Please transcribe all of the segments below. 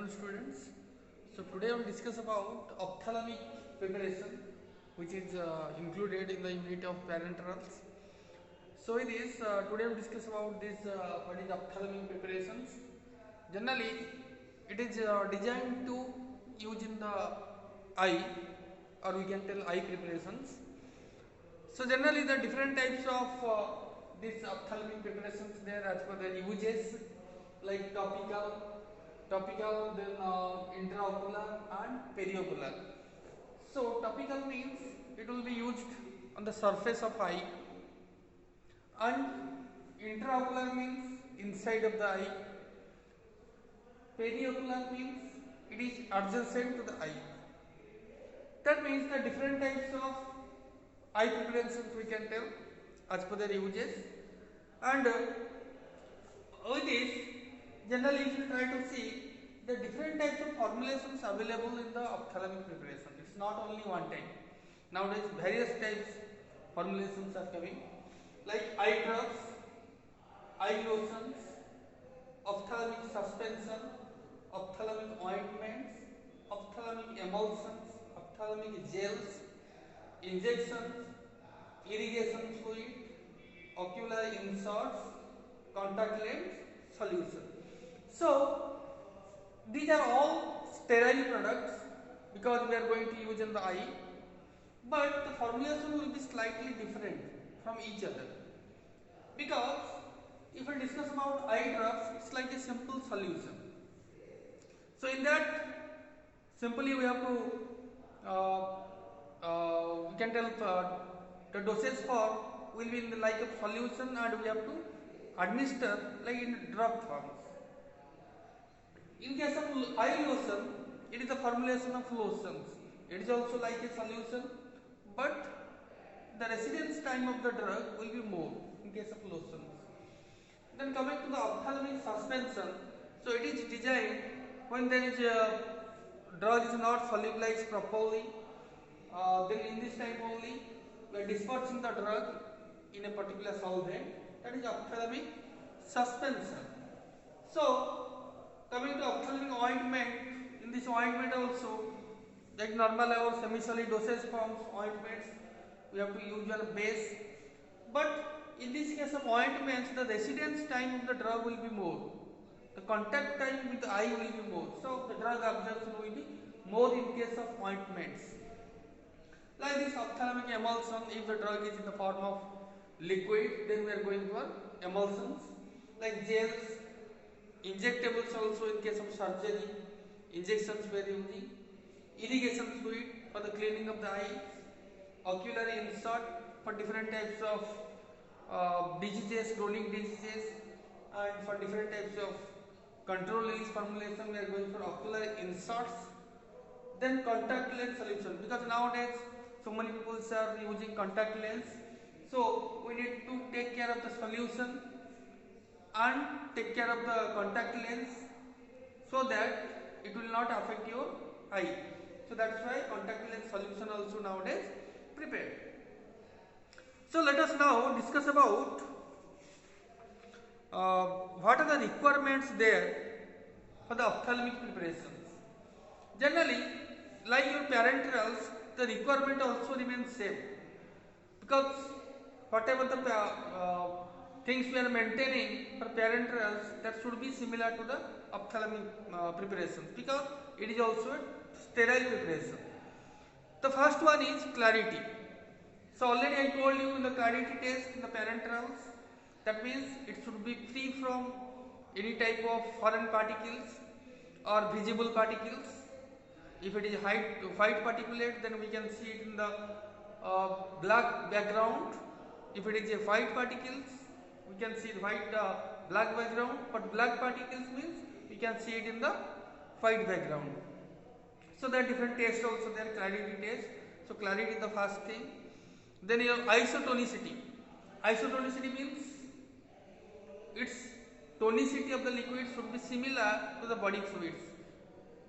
afternoon, students. So today I will discuss about ophthalmic preparation, which is included in the unit of parenterals. So it is today I will discuss about this what is ophthalmic preparations. Generally, it is designed to use in the eye, or we can tell eye preparations. So generally, the different types of these ophthalmic preparations there as per their uses, like topical, then intraocular and periocular. So topical means it will be used on the surface of eye, and intraocular means inside of the eye. Periocular means it is adjacent to the eye. That means the different types of eye preparations we can tell as per their uses, and with this, generally if you try to see the different types of formulations available in the ophthalmic preparation, it's not only one type. Nowadays various types formulations are coming, like eye drops, eye lotions, ophthalmic suspension, ophthalmic ointments, ophthalmic emulsions, ophthalmic gels, injections, irrigation fluid, ocular inserts, contact lens solution. So these are all sterile products because we are going to use in the eye, but the formulation will be slightly different from each other, because if we discuss about eye drops, it's like a simple solution. So in that, simply we have to we can tell the dosage form will be in the like a solution, and we have to administer like in drop forms. In case of eye lotion, it is a formulation of lotions. It is also like a solution, but the residence time of the drug will be more in case of lotions. Then coming to the ophthalmic suspension, so it is designed when there is a drug is not solubilized properly. Then in this time only we are dispersing the drug in a particular solvent, that is ophthalmic suspension. So coming to ophthalmic ointment, in this ointment also, like normal or semi-solid dosage forms ointments, we have to use your base, but in this case of ointments, the residence time of the drug will be more, the contact time with the eye will be more, so the drug absorption will be more in case of ointments. Like this ophthalmic emulsion, if the drug is in the form of liquid, then we are going for emulsions. Like gels, injectables also in case of surgery, injections we are using, irrigation fluid for the cleaning of the eye, ocular insert for different types of diseases, chronic diseases, and for different types of control release formulation we are going for ocular inserts. Then contact lens solution, because nowadays so many people are using contact lens, so we need to take care of the solution and take care of the contact lens so that it will not affect your eye. So that's why contact lens solution also nowadays prepared. So let us now discuss about what are the requirements there for the ophthalmic preparations. Generally, like your parenterals, the requirement also remains same, because whatever the things we are maintaining for parenterals, that should be similar to the ophthalmic preparations, because it is also a sterile preparation. The first one is clarity. So already I told you in the clarity test in the parenterals, that means it should be free from any type of foreign particles or visible particles. If it is white particulate, then we can see it in the black background. If it is a white particles, we can see white black background, but black particles means we can see it in the white background. So there are different tests also there, clarity test. So clarity is the first thing. Then your isotonicity. Isotonicity means its tonicity of the liquid should be similar to the body fluids.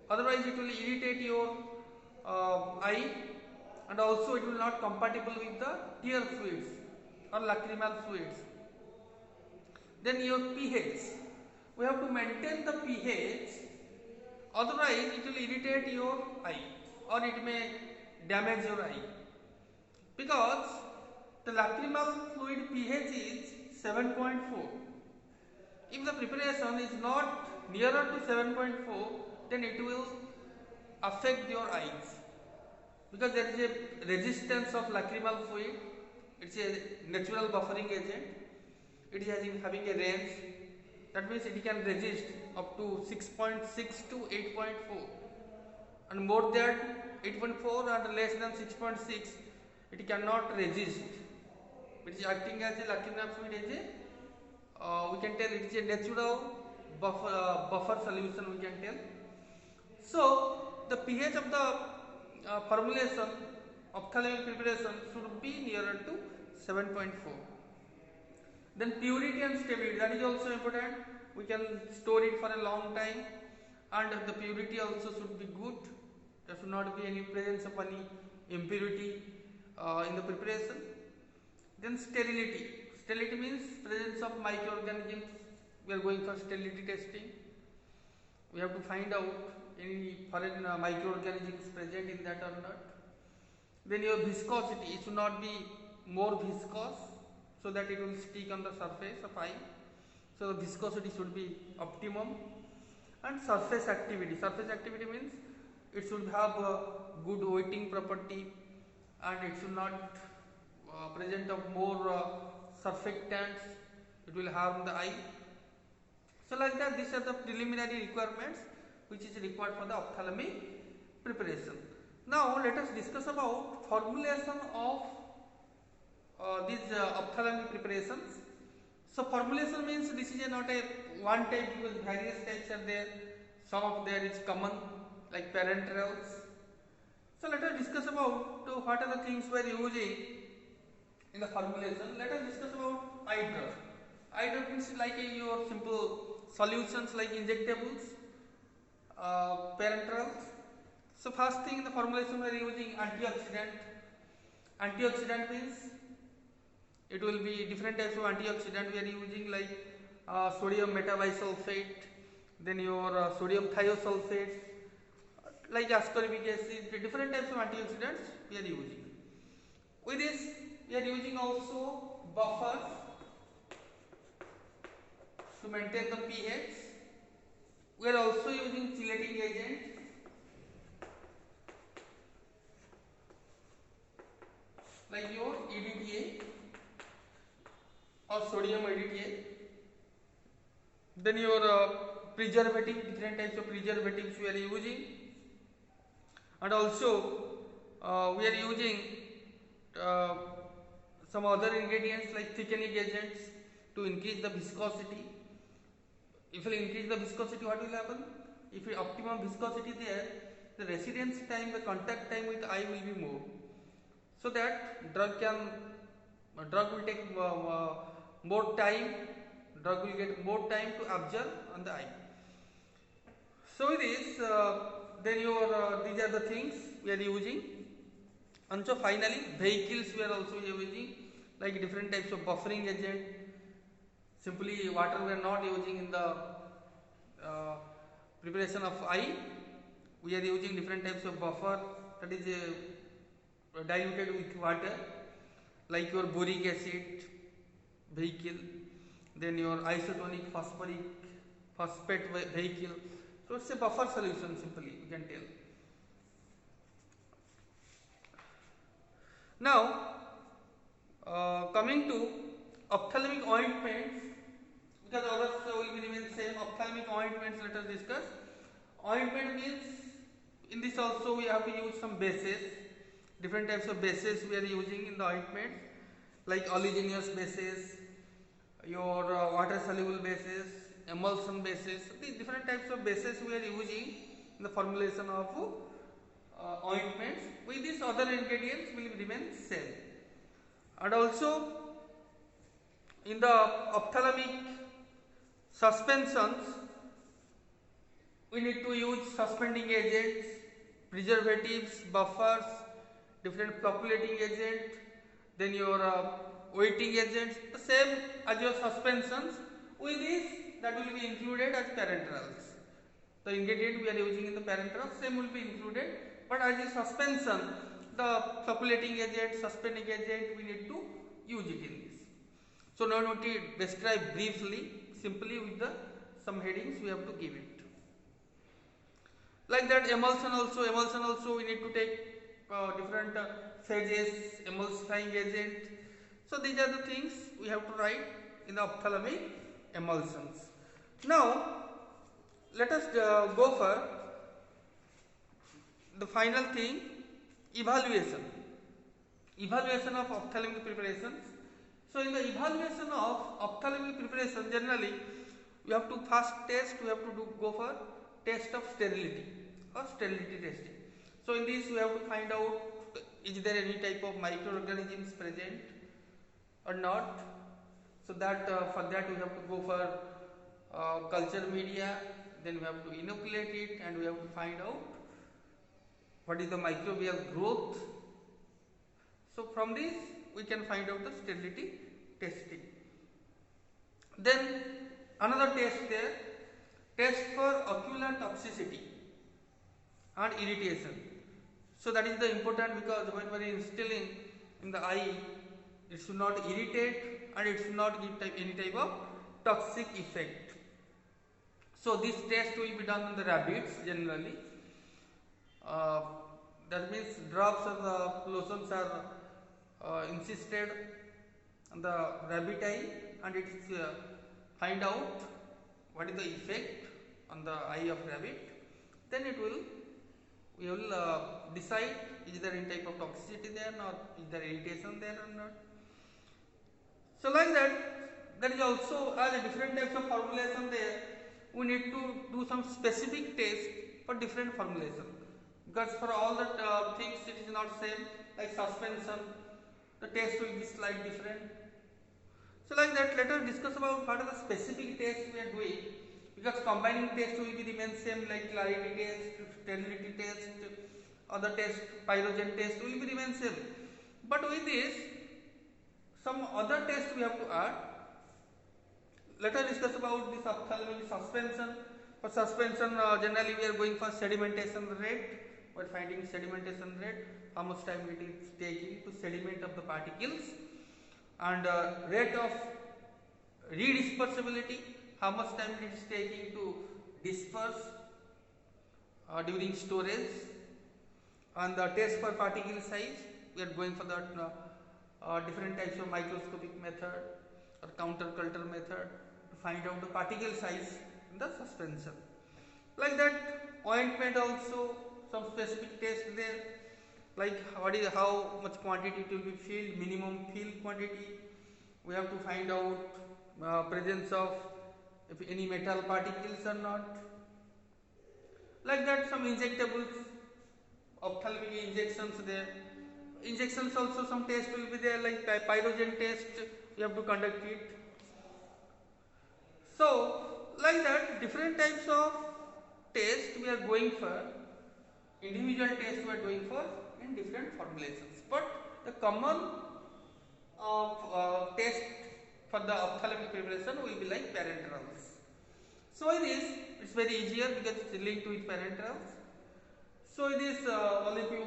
Otherwise it will irritate your eye, and also it will not compatible with the tear fluids or lacrimal fluids. Then your pH, we have to maintain the pH otherwise it will irritate your eye or it may damage your eye, because the lacrimal fluid pH is 7.4. If the preparation is not nearer to 7.4, then it will affect your eyes, because there is a resistance of lacrimal fluid. It's a natural buffering agent. It is having a range, that means it can resist up to 6.6 to 8.4, and more than 8.4 and less than 6.6 it cannot resist. It is acting as a lacrimal fluid as a we can tell it is a natural buffer solution, we can tell. So the pH of the formulation ophthalmic preparation should be nearer to 7.4. Then purity and stability, that is also important. We can store it for a long time, and the purity also should be good. There should not be any presence of any impurity in the preparation. Then sterility. Sterility means presence of microorganisms. We are going for sterility testing. We have to find out any foreign microorganisms present in that or not. Then your viscosity, it should not be more viscous, so that it will stick on the surface of eye. So the viscosity should be optimum. And surface activity. Surface activity means it should have a good wetting property, and it should not present of more surfactants. It will harm the eye. So like that, these are the preliminary requirements which is required for the ophthalmic preparation. Now let us discuss about formulation of these ophthalmic preparations. So formulation means this is not a one type, because various types are there. Some of there is common like parenterals. So let us discuss about what are the things we are using in the formulation. Let us discuss about eye drop. Eye drop means like your simple solutions like injectables, parenterals. So first thing in the formulation we are using antioxidant. Antioxidant means it will be different types of antioxidant we are using, like sodium metabisulfate, then your sodium thiosulfate, like ascorbic acid. Different types of antioxidants we are using. With this we are using also buffers to maintain the pH. We are also using chelating agent, like your EDTA or sodium EDTA. Then your preservative, different types of preservatives we are using, and also we are using some other ingredients like thickening agents to increase the viscosity. If you increase the viscosity, what will happen? If optimum viscosity there, the residence time, the contact time with eye will be more, so that drug will take more time. Drug will get more time to absorb on the eye. So with this, then your these are the things we are using. And so finally, vehicles we are also using, like different types of buffering agent. Simply water we are not using in the preparation of eye. We are using different types of buffer, that is diluted with water, like your boric acid vehicle, then your isotonic phosphate vehicle. So it's a buffer solution, simply you can tell. Now coming to ophthalmic ointments, because others will be remain same. Ophthalmic ointments, let us discuss. Ointment means in this also we have to use some bases. Different types of bases we are using in the ointment, like oleaginous bases, your water soluble bases, emulsion bases. These different types of bases we are using in the formulation of ointments. With these other ingredients will remain same. And also in the ophthalmic suspensions, we need to use suspending agents, preservatives, buffers, different populating agent, then your wetting agents, the same as your suspensions. With this, that will be included as parenterals. the ingredient we are using in the parenteral, same will be included. But as a suspension, the supplementing agent, suspending agent, we need to use it in this. So now we need to describe briefly, simply with the some headings we have to give it. Like that, emulsion also we need to take different phases, emulsifying agent. So these are the things we have to write in the ophthalmic emulsions. Now let us go for the final thing, evaluation of ophthalmic preparations. So in the evaluation of ophthalmic preparation, generally we have to first test, we have to go for test of sterility or sterility testing. So in this we have to find out, is there any type of microorganisms present or not. So that for that we have to go for culture media, then we have to inoculate it, and we have to find out what is the microbial growth. So from this we can find out the sterility testing. Then another test there, test for ocular toxicity and irritation. So that is the important, because when we are instilling in the eye, it should not irritate and it should not give any type of toxic effect. So this test will be done on the rabbits generally. That means drops or the lotions are insisted on the rabbit eye, and it is find out what is the effect on the eye of rabbit. Then we will decide is there any type of toxicity there, or is there irritation there or not. So like that, there is also as a different types of formulation there. We need to do some specific test for different formulation, because for all the things it is not same. Like suspension, the test will be slightly different. So like that, let us discuss about what are the specific tests we are doing, because combining test will be remain same, like clarity test, sterility test, other test, pyrogen test will be remain same. But with this, some other test we have to add. Let us discuss about this ophthalmic suspension. For suspension, generally we are going for sedimentation rate. We are finding sedimentation rate, how much time it is taking to sediment of the particles, and rate of redispersibility, how much time it is taking to disperse during storage, and the test for particle size. We are going for that different types of microscopic method or counter culture method to find out the particle size in the suspension. Like that, ointment also some specific test there, like how much quantity it will be filled, minimum fill quantity. We have to find out presence of if any metal particles or not. Like that, some injectables, ophthalmic injections there. Injections also some test will be there, like pyrogen test you have to conduct it. So like that, different types of test we are going for, individual test we are doing for in different formulations, but the common test for the ophthalmic preparation will be like parenterals. So it is, it's very easier because it's linked with parenterals. So it is all of you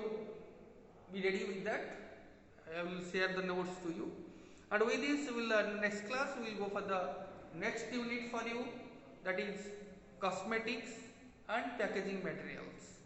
be ready with that. I will share the notes to you, and with this we will next class we will go for the next unit for you, that is cosmetics and packaging materials.